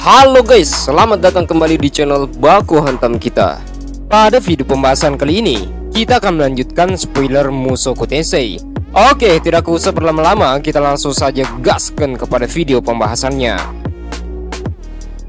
Halo guys, selamat datang kembali di channel Baku Hantam kita. Pada video pembahasan kali ini, kita akan melanjutkan spoiler Mushoku Tensei. Oke, tidak usah berlama-lama, kita langsung saja gaskan kepada video pembahasannya.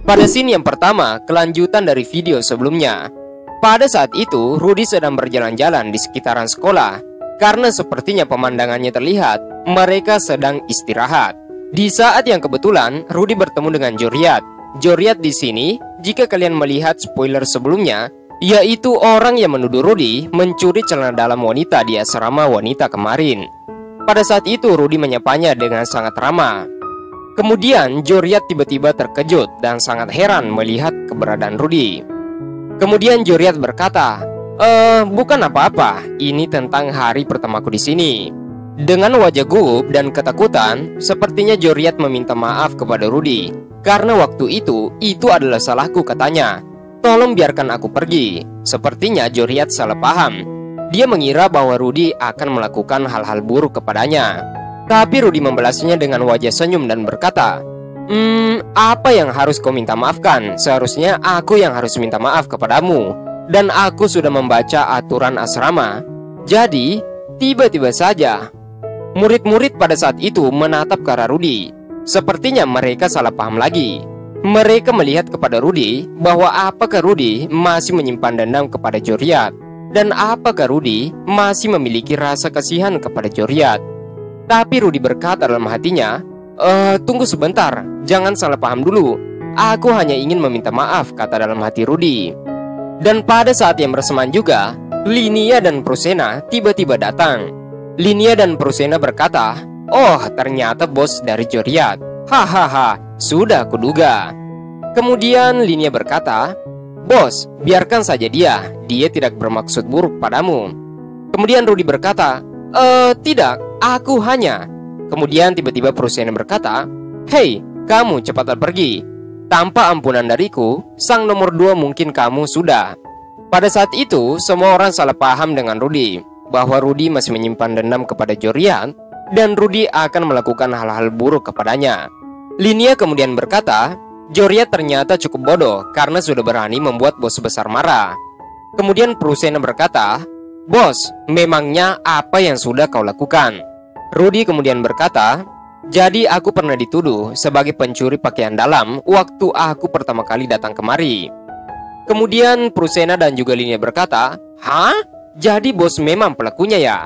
Pada scene yang pertama, kelanjutan dari video sebelumnya. Pada saat itu, Rudy sedang berjalan-jalan di sekitaran sekolah. Karena sepertinya pemandangannya terlihat, mereka sedang istirahat. Di saat yang kebetulan, Rudy bertemu dengan Joriat. Joriat di sini, jika kalian melihat spoiler sebelumnya, yaitu orang yang menuduh Rudy mencuri celana dalam wanita di asrama wanita kemarin. Pada saat itu, Rudy menyapanya dengan sangat ramah. Kemudian, Joriat tiba-tiba terkejut dan sangat heran melihat keberadaan Rudy. Kemudian Joriat berkata, bukan apa-apa, ini tentang hari pertamaku di sini." Dengan wajah gugup dan ketakutan, sepertinya Joriat meminta maaf kepada Rudy. Karena waktu itu adalah salahku, katanya. "Tolong biarkan aku pergi." Sepertinya Joriat salah paham. Dia mengira bahwa Rudy akan melakukan hal-hal buruk kepadanya. Tapi Rudy membalasnya dengan wajah senyum dan berkata, apa yang harus kau minta maafkan? Seharusnya aku yang harus minta maaf kepadamu. Dan aku sudah membaca aturan asrama. Jadi, tiba-tiba saja murid-murid pada saat itu menatap ke arah Rudy. Sepertinya mereka salah paham lagi. Mereka melihat kepada Rudy bahwa apakah Rudy masih menyimpan dendam kepada Joriat, dan apakah Rudy masih memiliki rasa kasihan kepada Joriat. Tapi Rudy berkata dalam hatinya, tunggu sebentar, jangan salah paham dulu. Aku hanya ingin meminta maaf, kata dalam hati Rudy. Dan pada saat yang bersamaan juga, Linia dan Prusena tiba-tiba datang. Linia dan Prusena berkata, "Oh, ternyata bos dari Joriat. Hahaha, sudah kuduga." Kemudian Linia berkata, "Bos, biarkan saja dia tidak bermaksud buruk padamu." Kemudian Rudy berkata, Tidak, aku hanya." Kemudian tiba-tiba Prusena berkata, "Hei, kamu cepatlah pergi. Tanpa ampunan dariku, sang nomor 2 mungkin kamu sudah." Pada saat itu, semua orang salah paham dengan Rudy, bahwa Rudy masih menyimpan dendam kepada Joriat, dan Rudy akan melakukan hal-hal buruk kepadanya. Linia kemudian berkata, Joriat ternyata cukup bodoh karena sudah berani membuat bos besar marah. Kemudian Prusena berkata, "Bos, memangnya apa yang sudah kau lakukan?" Rudy kemudian berkata, "Jadi aku pernah dituduh sebagai pencuri pakaian dalam waktu aku pertama kali datang kemari." Kemudian Prusena dan juga Linia berkata, "Hah? Jadi bos memang pelakunya ya?"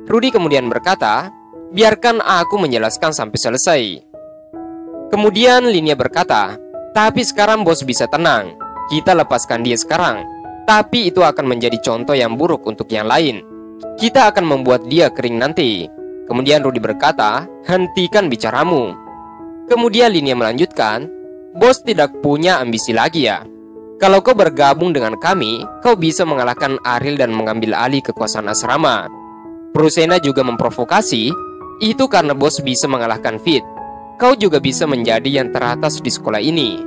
Rudy kemudian berkata, "Biarkan aku menjelaskan sampai selesai." Kemudian Linia berkata, "Tapi sekarang bos bisa tenang. Kita lepaskan dia sekarang. Tapi itu akan menjadi contoh yang buruk untuk yang lain. Kita akan membuat dia kering nanti." Kemudian Rudy berkata, "Hentikan bicaramu." Kemudian Linia melanjutkan, "Bos tidak punya ambisi lagi ya? Kalau kau bergabung dengan kami, kau bisa mengalahkan Ariel dan mengambil alih kekuasaan asrama." Prusena juga memprovokasi, "Itu karena bos bisa mengalahkan Fit. Kau juga bisa menjadi yang teratas di sekolah ini."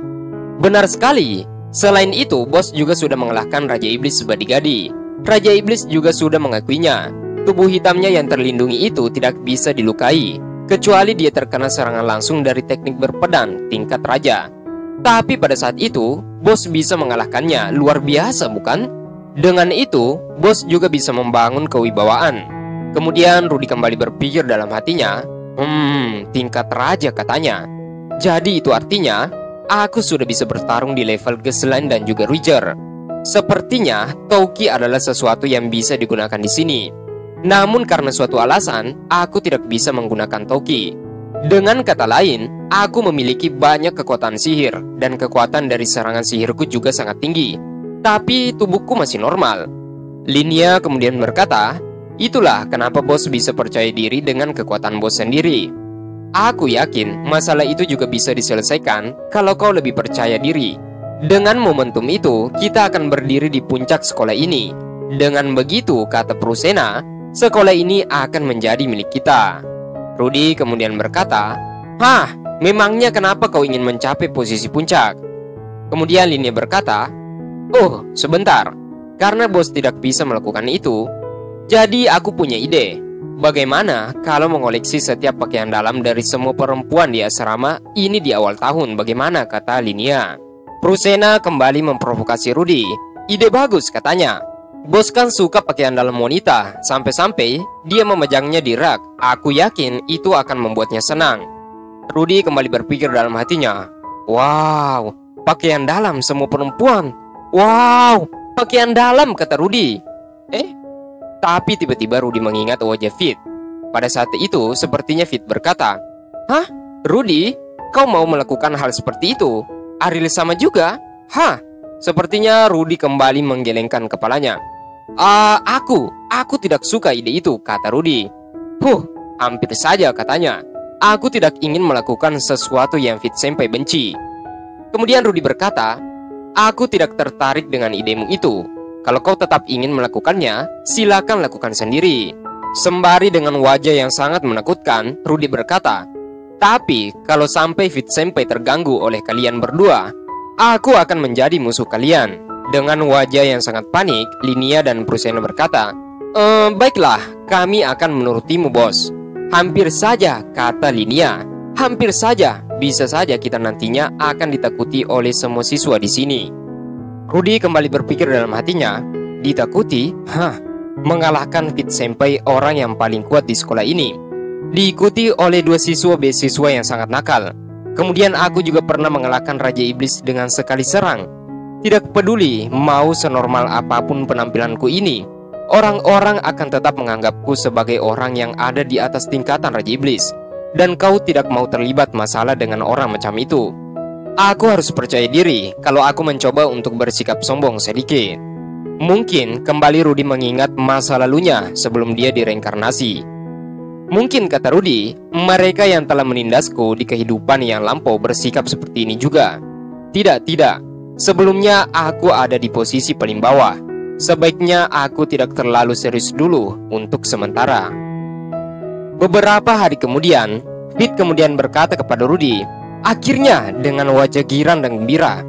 Benar sekali. Selain itu, bos juga sudah mengalahkan Raja Iblis Badi-Gadi. Raja Iblis juga sudah mengakuinya. Tubuh hitamnya yang terlindungi itu tidak bisa dilukai, kecuali dia terkena serangan langsung dari teknik berpedang tingkat raja. Tapi pada saat itu, bos bisa mengalahkannya. Luar biasa, bukan? Dengan itu, bos juga bisa membangun kewibawaan. Kemudian Rudy kembali berpikir dalam hatinya, tingkat raja, katanya. Jadi itu artinya, aku sudah bisa bertarung di level Geslan dan juga Ruiger. Sepertinya, Touki adalah sesuatu yang bisa digunakan di sini. Namun karena suatu alasan, aku tidak bisa menggunakan Touki. Dengan kata lain, aku memiliki banyak kekuatan sihir, dan kekuatan dari serangan sihirku juga sangat tinggi. Tapi tubuhku masih normal. Linia kemudian berkata, "Itulah kenapa bos bisa percaya diri dengan kekuatan bos sendiri. Aku yakin masalah itu juga bisa diselesaikan kalau kau lebih percaya diri. Dengan momentum itu, kita akan berdiri di puncak sekolah ini. Dengan begitu," kata Prusena, "sekolah ini akan menjadi milik kita." Rudy kemudian berkata, "Hah, memangnya kenapa kau ingin mencapai posisi puncak?" Kemudian Linia berkata, "Oh, sebentar. Karena bos tidak bisa melakukan itu, jadi aku punya ide. bagaimana kalau mengoleksi setiap pakaian dalam dari semua perempuan di asrama ini di awal tahun? Bagaimana, kata Linia. Prusena kembali memprovokasi Rudy. Ide bagus, katanya. Bos kan suka pakaian dalam wanita, sampai-sampai dia memejangnya di rak. Aku yakin itu akan membuatnya senang. Rudy kembali berpikir dalam hatinya. Wow, pakaian dalam semua perempuan. Wow, pakaian dalam, kata Rudy. Tapi tiba-tiba Rudy mengingat wajah Fit. Pada saat itu, sepertinya Fit berkata, "Hah, Rudy, kau mau melakukan hal seperti itu? Ariel sama juga?" "Hah?" Sepertinya Rudy kembali menggelengkan kepalanya. Aku tidak suka ide itu," kata Rudy. Hampir saja," katanya. "Aku tidak ingin melakukan sesuatu yang Fit Senpai benci." Kemudian Rudy berkata, "Aku tidak tertarik dengan idemu itu. Kalau kau tetap ingin melakukannya, silakan lakukan sendiri." Sembari dengan wajah yang sangat menakutkan, Rudy berkata, "Tapi kalau sampai Fit Senpai terganggu oleh kalian berdua, aku akan menjadi musuh kalian." Dengan wajah yang sangat panik, Linia dan Prusena berkata, Baiklah, kami akan menurutimu, bos." "Hampir saja," kata Linia. "Hampir saja. Bisa saja kita nantinya akan ditakuti oleh semua siswa di sini." Rudy kembali berpikir dalam hatinya, ditakuti? Mengalahkan Fit Senpai, orang yang paling kuat di sekolah ini, diikuti oleh 2 siswa beasiswa yang sangat nakal. Kemudian aku juga pernah mengalahkan Raja Iblis dengan sekali serang. Tidak peduli mau senormal apapun penampilanku ini, orang-orang akan tetap menganggapku sebagai orang yang ada di atas tingkatan Raja Iblis. Dan kau tidak mau terlibat masalah dengan orang macam itu. Aku harus percaya diri kalau aku mencoba untuk bersikap sombong sedikit. Mungkin kembali Rudy mengingat masa lalunya sebelum dia direinkarnasi. Mungkin, kata Rudy, mereka yang telah menindasku di kehidupan yang lampau bersikap seperti ini juga. Tidak. Sebelumnya aku ada di posisi paling bawah. Sebaiknya aku tidak terlalu serius dulu untuk sementara. Beberapa hari kemudian, Fit kemudian berkata kepada Rudy, "Akhirnya," dengan wajah girang dan gembira,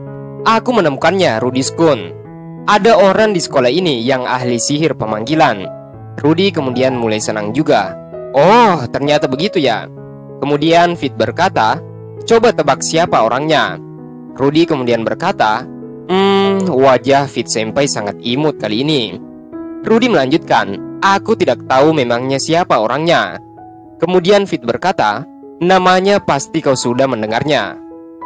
"aku menemukannya, Rudy Skun. Ada orang di sekolah ini yang ahli sihir pemanggilan." Rudy kemudian mulai senang juga. "Oh, ternyata begitu ya." Kemudian Fit berkata, "Coba tebak siapa orangnya." Rudy kemudian berkata, wajah Fit Senpai sangat imut kali ini." Rudy melanjutkan, "Aku tidak tahu memangnya siapa orangnya." Kemudian Fit berkata, "Namanya pasti kau sudah mendengarnya."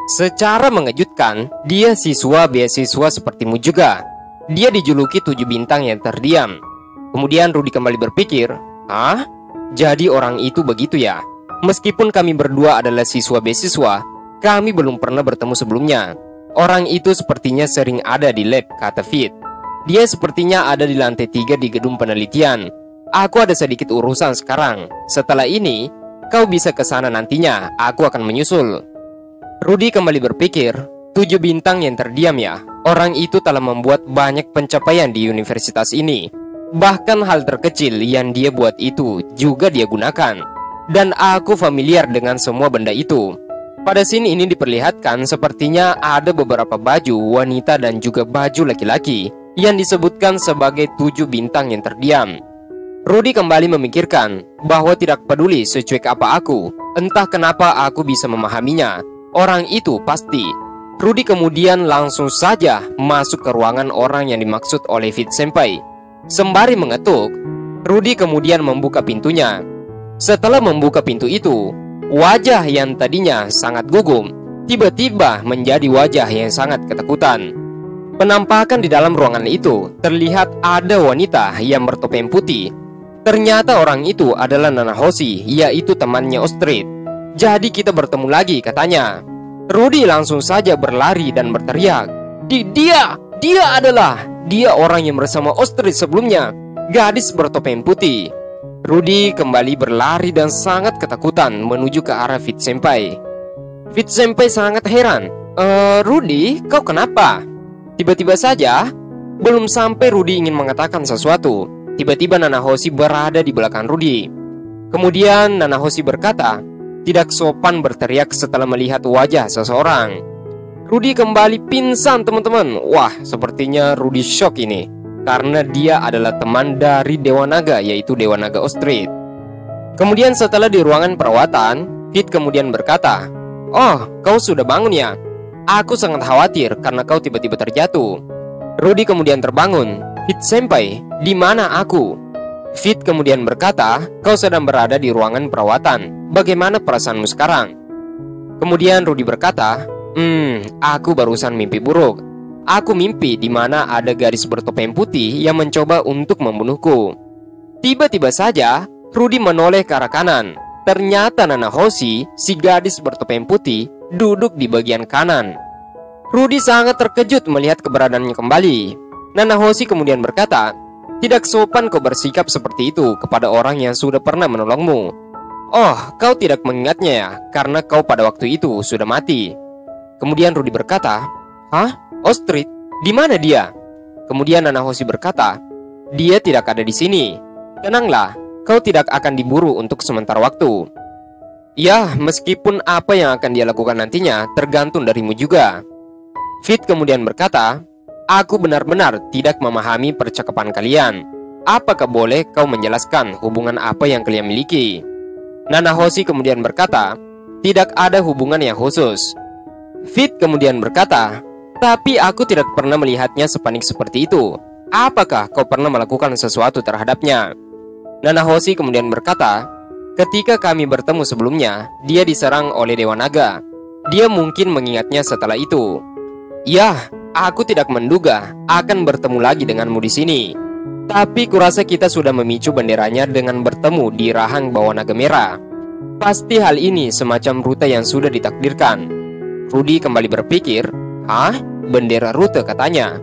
Secara mengejutkan, dia siswa beasiswa sepertimu juga. Dia dijuluki 7 bintang yang terdiam. Kemudian Rudy kembali berpikir, Jadi orang itu begitu ya? Meskipun kami berdua adalah siswa beasiswa, kami belum pernah bertemu sebelumnya. Orang itu sepertinya sering ada di lab," kata Fit. "Dia sepertinya ada di lantai 3 di gedung penelitian. Aku ada sedikit urusan sekarang. Setelah ini, kau bisa ke sana nantinya. Aku akan menyusul." Rudy kembali berpikir, 7 bintang yang terdiam ya. Orang itu telah membuat banyak pencapaian di universitas ini. Bahkan hal terkecil yang dia buat itu juga dia gunakan. Dan aku familiar dengan semua benda itu. Pada scene ini diperlihatkan sepertinya ada beberapa baju wanita dan juga baju laki-laki yang disebutkan sebagai 7 bintang yang terdiam. Rudy kembali memikirkan bahwa tidak peduli secuek apa aku, entah kenapa aku bisa memahaminya. Orang itu pasti. Rudy kemudian langsung saja masuk ke ruangan orang yang dimaksud oleh Fit Senpai. Sembari mengetuk, Rudy kemudian membuka pintunya. Setelah membuka pintu itu, wajah yang tadinya sangat gugup tiba-tiba menjadi wajah yang sangat ketakutan. Penampakan di dalam ruangan itu terlihat ada wanita yang bertopeng putih. Ternyata orang itu adalah Nanahoshi, yaitu temannya Ostrid. "Jadi kita bertemu lagi," katanya. Rudy langsung saja berlari dan berteriak, Dia orang yang bersama Ostrid sebelumnya, gadis bertopeng putih." Rudy kembali berlari dan sangat ketakutan menuju ke arah Fit Senpai. Fit Senpai sangat heran. Rudy, kau kenapa?" Tiba-tiba saja, belum sampai Rudy ingin mengatakan sesuatu, tiba-tiba Nanahoshi berada di belakang Rudy. Kemudian Nanahoshi berkata, "Tidak sopan berteriak setelah melihat wajah seseorang." Rudy kembali pingsan, teman-teman. Wah, sepertinya Rudy shock ini, karena dia adalah teman dari Dewa Naga, yaitu Dewa Naga Ostrid. Kemudian setelah di ruangan perawatan, Fit kemudian berkata, "Oh, kau sudah bangun ya? Aku sangat khawatir karena kau tiba-tiba terjatuh." Rudy kemudian terbangun. "Fit senpai, di mana aku?" Fit kemudian berkata, "Kau sedang berada di ruangan perawatan. Bagaimana perasaanmu sekarang?" Kemudian Rudy berkata, aku barusan mimpi buruk. Aku mimpi di mana ada gadis bertopeng putih yang mencoba untuk membunuhku." Tiba-tiba saja, Rudy menoleh ke arah kanan. Ternyata Nanahoshi, si gadis bertopeng putih, duduk di bagian kanan. Rudy sangat terkejut melihat keberadaannya kembali. Nanahoshi kemudian berkata, "Tidak sopan kau bersikap seperti itu kepada orang yang sudah pernah menolongmu. Oh, kau tidak mengingatnya ya, karena kau pada waktu itu sudah mati." Kemudian Rudy berkata, "Hah? Ostrid? Di mana dia?" Kemudian Nanahoshi berkata, "Dia tidak ada di sini. Tenanglah, kau tidak akan diburu untuk sementara waktu. Ya, meskipun apa yang akan dia lakukan nantinya tergantung darimu juga." Fit kemudian berkata, "Aku benar-benar tidak memahami percakapan kalian. Apakah boleh kau menjelaskan hubungan apa yang kalian miliki?" Nanahoshi kemudian berkata, "Tidak ada hubungan yang khusus." Fit kemudian berkata, "Tapi aku tidak pernah melihatnya sepanik seperti itu. Apakah kau pernah melakukan sesuatu terhadapnya?" Nanahoshi kemudian berkata, "Ketika kami bertemu sebelumnya, dia diserang oleh Dewa Naga. Dia mungkin mengingatnya setelah itu. Ya, aku tidak menduga akan bertemu lagi denganmu di sini. Tapi kurasa kita sudah memicu benderanya dengan bertemu di rahang bawah naga merah. Pasti hal ini semacam rute yang sudah ditakdirkan." Rudy kembali berpikir, "Hah? Bendera rute," katanya.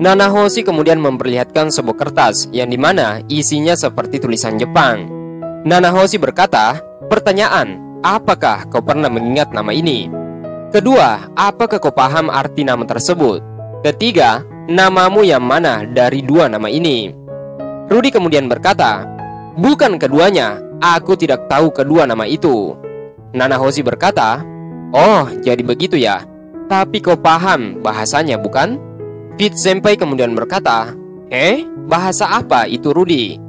Nanahoshi kemudian memperlihatkan sebuah kertas yang dimana isinya seperti tulisan Jepang. Nanahoshi berkata, "Pertanyaan, apakah kau pernah mengingat nama ini? Kedua, apakah kau paham arti nama tersebut? Ketiga, namamu yang mana dari dua nama ini?" Rudy kemudian berkata, "Bukan keduanya, aku tidak tahu kedua nama itu." Nanahoshi berkata, "Oh, jadi begitu ya. Tapi kau paham bahasanya, bukan?" Fit senpai kemudian berkata, "Bahasa apa itu, Rudy?"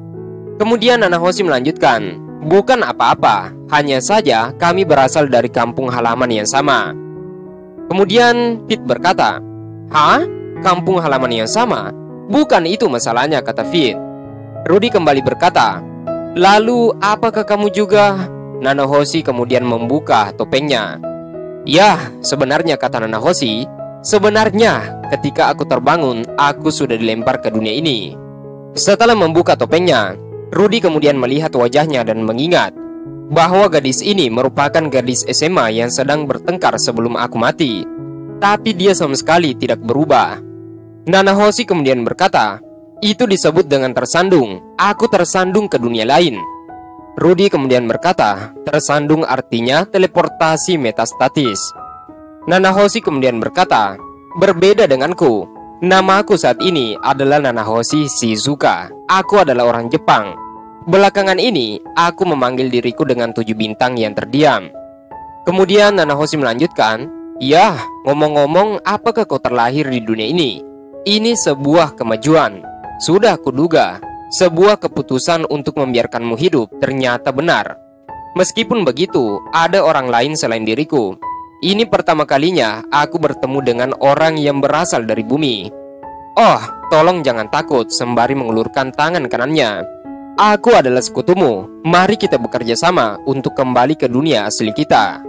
Kemudian Nanahoshi melanjutkan, "Bukan apa-apa, hanya saja kami berasal dari kampung halaman yang sama." Kemudian Fit berkata, "Hah? Kampung halaman yang sama? Bukan itu masalahnya," kata Fit. Rudy kembali berkata, "Lalu apakah kamu juga?" Nanahoshi kemudian membuka topengnya. "Ya, sebenarnya," kata Nanahoshi, "sebenarnya ketika aku terbangun, aku sudah dilempar ke dunia ini." Setelah membuka topengnya, Rudy kemudian melihat wajahnya dan mengingat bahwa gadis ini merupakan gadis SMA yang sedang bertengkar sebelum aku mati. Tapi dia sama sekali tidak berubah. Nanahoshi kemudian berkata, "Itu disebut dengan tersandung. Aku tersandung ke dunia lain." Rudy kemudian berkata, "Tersandung artinya teleportasi metastatis." Nanahoshi kemudian berkata, "Berbeda denganku. Namaku saat ini adalah Nanahoshi Shizuka. Aku adalah orang Jepang. Belakangan ini, aku memanggil diriku dengan 7 bintang yang terdiam." Kemudian Nanahoshi melanjutkan, "Ya, ngomong-ngomong, apakah kau terlahir di dunia ini? Ini sebuah kemajuan. Sudah kuduga, sebuah keputusan untuk membiarkanmu hidup ternyata benar. Meskipun begitu, ada orang lain selain diriku. Ini pertama kalinya aku bertemu dengan orang yang berasal dari bumi. Oh, tolong jangan takut," sembari mengulurkan tangan kanannya. "Aku adalah sekutumu. Mari kita bekerja sama untuk kembali ke dunia asli kita."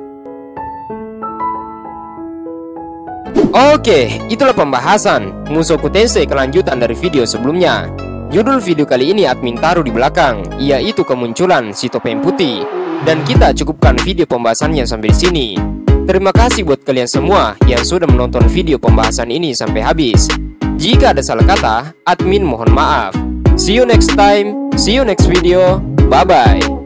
Oke, itulah pembahasan Mushoku Tensei kelanjutan dari video sebelumnya. Judul video kali ini admin taruh di belakang, yaitu kemunculan si topeng putih. Dan kita cukupkan video pembahasannya sampai di sini. Terima kasih buat kalian semua yang sudah menonton video pembahasan ini sampai habis. Jika ada salah kata, admin mohon maaf. See you next time, see you next video, bye bye.